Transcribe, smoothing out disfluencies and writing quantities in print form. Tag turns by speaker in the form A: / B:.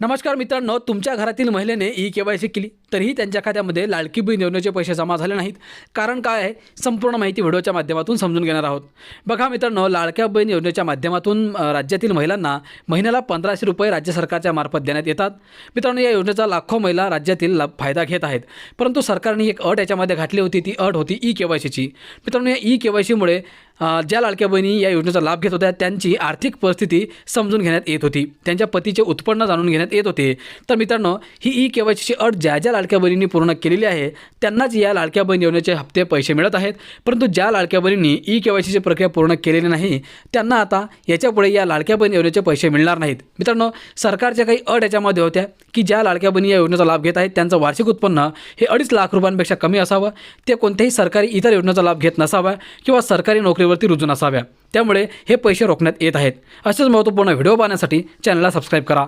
A: नमस्कार मित्रांनो, तुमच्या घरातील महिलेने ई-के-वाय-सी केली तरीही त्यांच्या खात्यामध्ये लाडकी बहीण योजनेचे पैसे जमा झाले नाहीत. कारण काय आहे, संपूर्ण माहिती व्हिडिओच्या माध्यमातून समजून घेणार आहोत. बघा मित्रांनो, लाडक्या बहीण योजनेच्या माध्यमातून राज्यातील महिलांना महिन्याला 1500 रुपये राज्य सरकारच्या मार्फत देण्यात येतात. मित्रांनो, या योजनेचा लाखो महिला राज्यातील फायदा घेत आहेत. परंतु सरकारने एक अट याच्यामध्ये घातली होती. ती अट होती ई-के-वाय-सीची. मित्रांनो, या ई-के-वाय-सीमुळे ज्या लाडक्या बहिणी या योजनेचा लाभ घेत होत्या त्यांची आर्थिक परिस्थिती समजून घेण्यात येत होती, त्यांच्या पतीचे उत्पन्न जाणून घेण्यात येत होते. तर मित्रांनो, ही ई-के-वाय-सीची अट ज्या लाडक्या बहिणींनी पूर्ण केलेली आहे त्यांनाच या लाडक्या बहीण योजनेचे हप्ते पैसे मिळत आहेत. परंतु ज्या लाडक्या बहिणींनी ई-के-वाय-सीची प्रक्रिया पूर्ण केलेली नाही त्यांना आता याच्यापुढे या लाडक्या बहीण योजनेचे पैसे मिळणार नाहीत. मित्रांनो, सरकारच्या काही अट याच्यामध्ये होत्या की ज्या लाडक्या बहिणी या योजनेचा लाभ घेत आहेत त्यांचं वार्षिक उत्पन्न हे 2.5 लाख रुपयांपेक्षा कमी असावं, ते कोणत्याही सरकारी इतर योजनेचा लाभ घेत नसावा किंवा सरकारी नोकरीवरती रुजू नसाव्या. त्यामुळे हे पैसे रोखण्यात येत आहेत. असेच महत्त्वपूर्ण व्हिडिओ पाहण्यासाठी चॅनलला सबस्क्राईब करा.